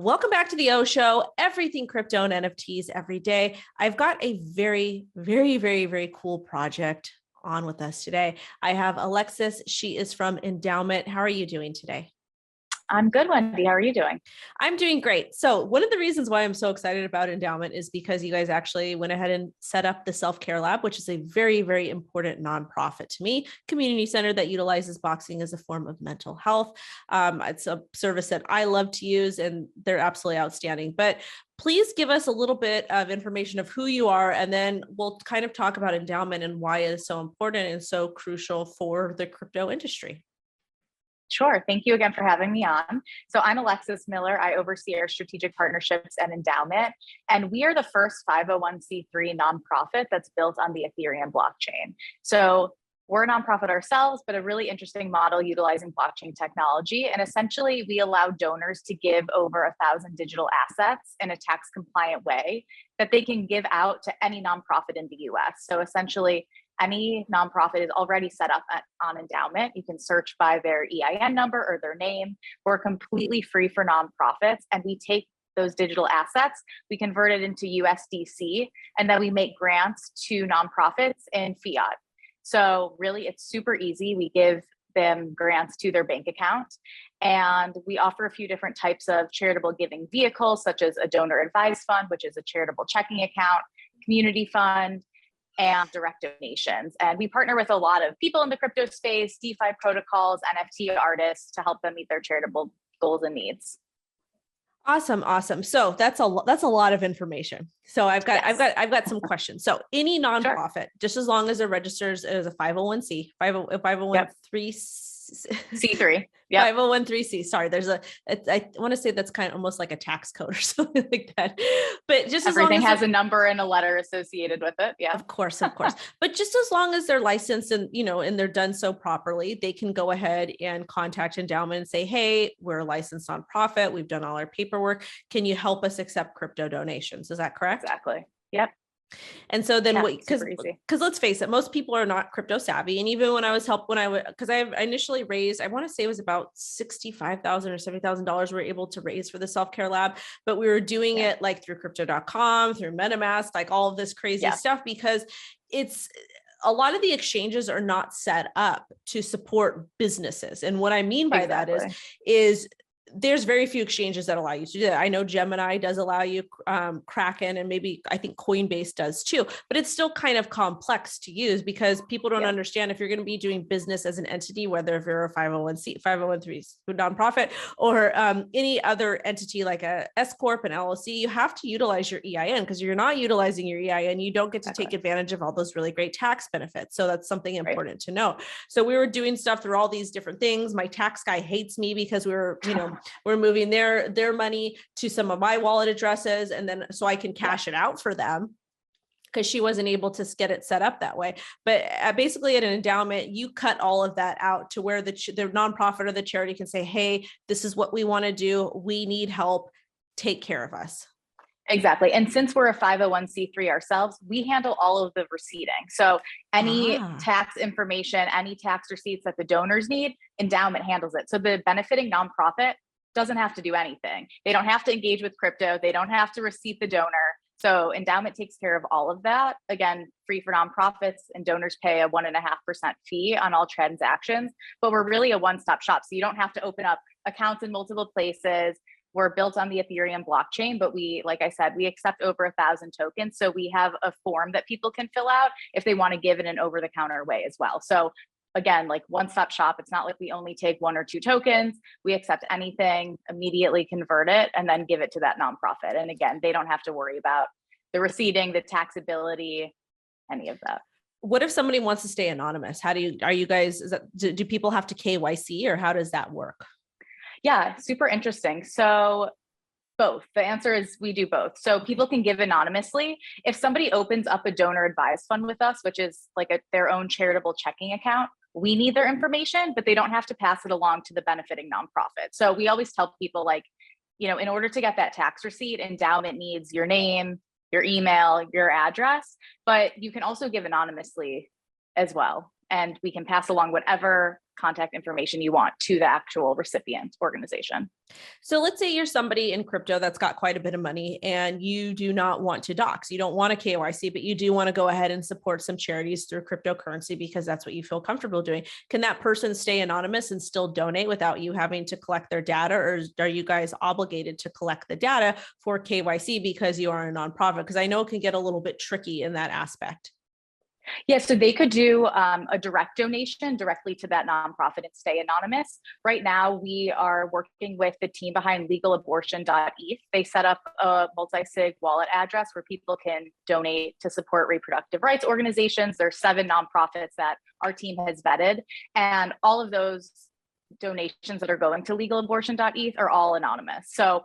Welcome back to the O Show, everything crypto and NFTs every day. I've got a very, very, very, very cool project on with us today. I have Alexis. She is from ENDAOMENT. How are you doing today? I'm good, Wendy. How are you doing? I'm doing great. So one of the reasons why I'm so excited about ENDAOMENT is because you guys actually went ahead and set up the Self-Care Lab, which is a very, very important nonprofit to me, community center that utilizes boxing as a form of mental health. It's a service that I love to use and they're absolutely outstanding. But please give us a little bit of information of who you are, and then we'll kind of talk about ENDAOMENT and why it is so important and so crucial for the crypto industry. Sure. Thank you again for having me on. So I'm Alexis Miller. I oversee our strategic partnerships at ENDAOMENT, and we are the first 501c3 nonprofit that's built on the Ethereum blockchain. So we're a nonprofit ourselves, but a really interesting model utilizing blockchain technology. And essentially, we allow donors to give over 1,000 digital assets in a tax compliant way that they can give out to any nonprofit in the US. So essentially, any nonprofit is already set up on ENDAOMENT. You can search by their EIN number or their name. We're completely free for nonprofits, and we take those digital assets, we convert it into USDC, and then we make grants to nonprofits in fiat. So really, it's super easy. We give them grants to their bank account, and we offer a few different types of charitable giving vehicles, such as a donor advised fund, which is a charitable checking account, community fund, and direct donations. And we partner with a lot of people in the crypto space, DeFi protocols, NFT artists to help them meet their charitable goals and needs. Awesome. Awesome. So that's a lot of information. So I've got some questions. So any nonprofit, sure, just as long as it registers as a 501c, 501c3, C3. Yeah. 501c3. Sorry, I want to say that's kind of almost like a tax code or something like that. But just everything has a number and a letter associated with it. Yeah. Of course. But just as long as they're licensed and, and they're done so properly, they can go ahead and contact ENDAOMENT and say, hey, we're a licensed nonprofit. We've done all our paperwork. Can you help us accept crypto donations? Is that correct? Exactly. Yep. And so then because let's face it, most people are not crypto savvy. And even when I initially raised, I want to say it was about $65,000 or $70,000 we were able to raise for the Self-Care Lab, but we were doing it like through crypto.com, through MetaMask, like all of this crazy stuff, because it's a lot of the exchanges are not set up to support businesses. And what I mean by that is there's very few exchanges that allow you to do that. I know Gemini does allow you, Kraken, and maybe I think Coinbase does too, but it's still kind of complex to use because people don't understand if you're going to be doing business as an entity, whether if you're a 501c nonprofit or any other entity like a S Corp and LLC, you have to utilize your EIN, because you're not utilizing your EIN, you don't get to take advantage of all those really great tax benefits. So that's something important to know. So we were doing stuff through all these different things. My tax guy hates me because we were, we're moving their money to some of my wallet addresses, and then so I can cash it out for them, because she wasn't able to get it set up that way. But basically at an ENDAOMENT, you cut all of that out to where the nonprofit or the charity can say, hey, this is what we want to do. We need help. Take care of us. Exactly. And since we're a 501c3 ourselves, we handle all of the receipting. So any tax information, any tax receipts that the donors need, ENDAOMENT handles it. So the benefiting nonprofit doesn't have to do anything. They don't have to engage with crypto. They don't have to receipt the donor. So ENDAOMENT takes care of all of that. Again, free for nonprofits, and donors pay a 1.5% fee on all transactions, but we're really a one-stop shop. So you don't have to open up accounts in multiple places. We're built on the Ethereum blockchain, but like I said, we accept over 1,000 tokens. So we have a form that people can fill out if they want to give in an over-the-counter way as well. So again, like one-stop shop. It's not like we only take 1 or 2 tokens. We accept anything, immediately convert it, and then give it to that nonprofit. And again, they don't have to worry about the receipting, the taxability, any of that. What if somebody wants to stay anonymous? Do people have to KYC, or how does that work? Yeah, super interesting. So both. The answer is we do both. So people can give anonymously. If somebody opens up a donor advised fund with us, which is like their own charitable checking account, we need their information, but they don't have to pass it along to the benefiting nonprofit. So we always tell people, like, in order to get that tax receipt, ENDAOMENT needs your name, your email, your address, but you can also give anonymously as well. And we can pass along whatever contact information you want to the actual recipient organization. So let's say you're somebody in crypto that's got quite a bit of money and you do not want to dox. You don't want a KYC, but you do want to go ahead and support some charities through cryptocurrency because that's what you feel comfortable doing. Can that person stay anonymous and still donate without you having to collect their data? Or are you guys obligated to collect the data for KYC because you are a nonprofit? Because I know it can get a little bit tricky in that aspect. Yeah, so they could do a direct donation directly to that nonprofit and stay anonymous. Right now, we are working with the team behind legalabortion.eth. They set up a multi-sig wallet address where people can donate to support reproductive rights organizations. There's 7 nonprofits that our team has vetted, and all of those donations that are going to legalabortion.eth are all anonymous. So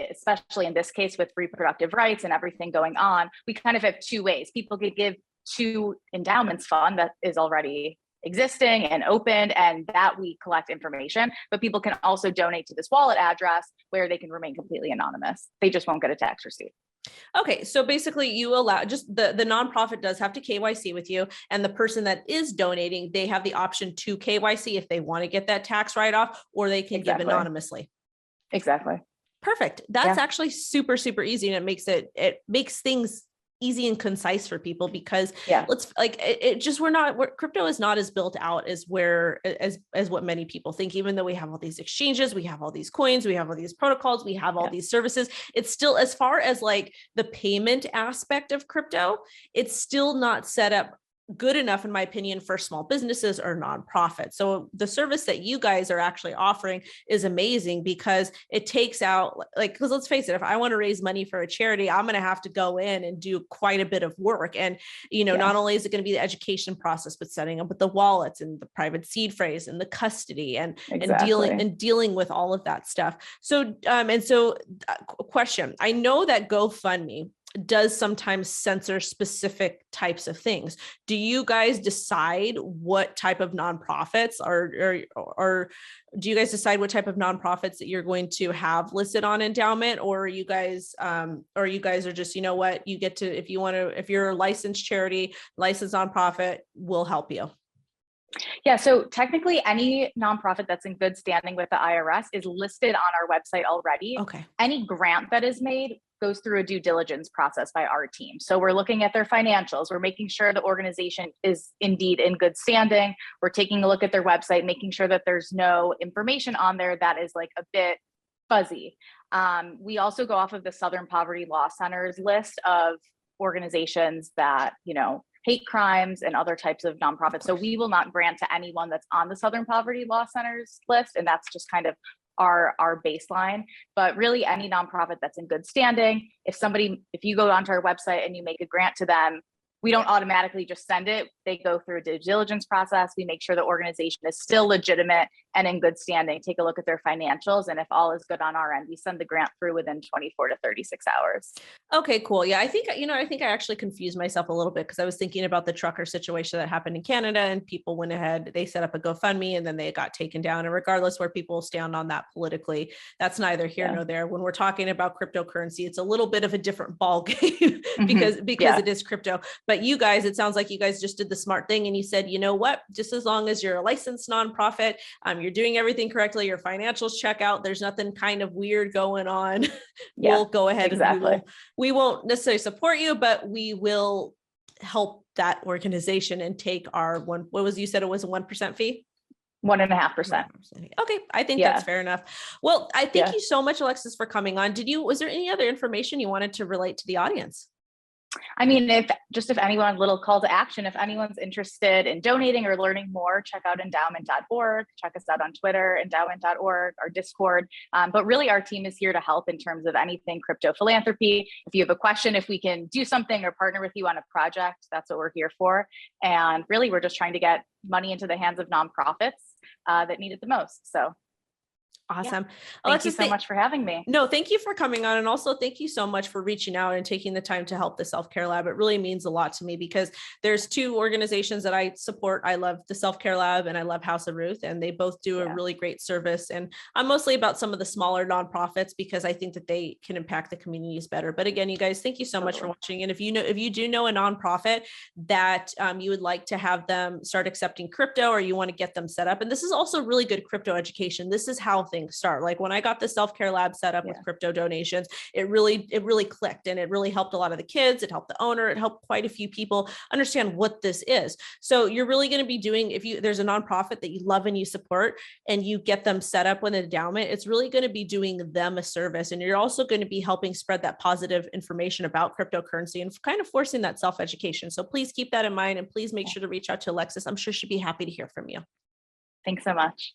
especially in this case with reproductive rights and everything going on, we kind of have 2 ways. People could give to endowments fund that is already existing and opened, and that we collect information, but people can also donate to this wallet address where they can remain completely anonymous. They just won't get a tax receipt. Okay, so basically you allow, just the nonprofit does have to KYC with you, and the person that is donating, they have the option to KYC if they want to get that tax write-off, or they can give anonymously. Exactly. Perfect. That's actually super, super easy, and it makes things easy and concise for people because crypto is not as built out as what many people think. Even though we have all these exchanges, we have all these coins, we have all these protocols, we have all these services, it's still, as far as like the payment aspect of crypto, it's still not set up good enough, in my opinion, for small businesses or nonprofits. So the service that you guys are actually offering is amazing because it takes out, because let's face it, if I want to raise money for a charity, I'm going to have to go in and do quite a bit of work. And, not only is it going to be the education process, but setting up with the wallets and the private seed phrase and the custody and dealing with all of that stuff. So, question, I know that GoFundMe does sometimes censor specific types of things. Do you guys decide what type of nonprofits or do you guys decide what type of nonprofits that you're going to have listed on endowment, or you guys are just, you get to, if you're a licensed charity, licensed nonprofit, we'll help you? Yeah, so technically any nonprofit that's in good standing with the IRS is listed on our website already. Okay. Any grant that is made goes through a due diligence process by our team. So we're looking at their financials. We're making sure the organization is indeed in good standing. We're taking a look at their website, making sure that there's no information on there that is like a bit fuzzy. We also go off of the Southern Poverty Law Center's list of organizations that, hate crimes and other types of nonprofits. So we will not grant to anyone that's on the Southern Poverty Law Center's list. And that's just kind of our baseline. But really any nonprofit that's in good standing, if you go onto our website and you make a grant to them, we don't automatically just send it. They go through a due diligence process. We make sure the organization is still legitimate and in good standing. Take a look at their financials. And if all is good on our end, we send the grant through within 24 to 36 hours. Okay, cool. Yeah, I think I actually confused myself a little bit because I was thinking about the trucker situation that happened in Canada, and people went ahead, they set up a GoFundMe and then they got taken down. And regardless where people stand on that politically, that's neither here nor there. When we're talking about cryptocurrency, it's a little bit of a different ball game because it is crypto. But you guys, it sounds like you guys just did the smart thing and you said, you know what, just as long as you're a licensed nonprofit, you're doing everything correctly, your financials check out, there's nothing kind of weird going on. We'll go ahead and we won't necessarily support you, but we will help that organization and take our you said it was a 1% fee? 1.5%. Okay. I think that's fair enough. Well, I thank you so much, Alexis, for coming on. Was there any other information you wanted to relate to the audience? I mean, if anyone, little call to action, if anyone's interested in donating or learning more, check out endowment.org, check us out on Twitter, endowment.org, our Discord. But really our team is here to help in terms of anything crypto philanthropy. If you have a question, if we can do something or partner with you on a project, that's what we're here for. And really, we're just trying to get money into the hands of nonprofits that need it the most. So. Awesome. Thank you so much for having me. No, thank you for coming on. And also thank you so much for reaching out and taking the time to help the Self-Care Lab. It really means a lot to me because there's two organizations that I support. I love the Self-Care Lab and I love House of Ruth, and they both do a really great service. And I'm mostly about some of the smaller nonprofits because I think that they can impact the communities better. But again, you guys, thank you so much for watching. And if you do know a nonprofit that you would like to have them start accepting crypto, or you want to get them set up, and this is also really good crypto education. This is how things start. Like when I got the Self-Care Lab set up with crypto donations, it really clicked, and it really helped a lot of the kids. It helped the owner. It helped quite a few people understand what this is. So you're really going to be doing, there's a nonprofit that you love and you support and you get them set up with an endowment, it's really going to be doing them a service. And you're also going to be helping spread that positive information about cryptocurrency and kind of forcing that self-education. So please keep that in mind, and please make sure to reach out to Alexis. I'm sure she'd be happy to hear from you. Thanks so much.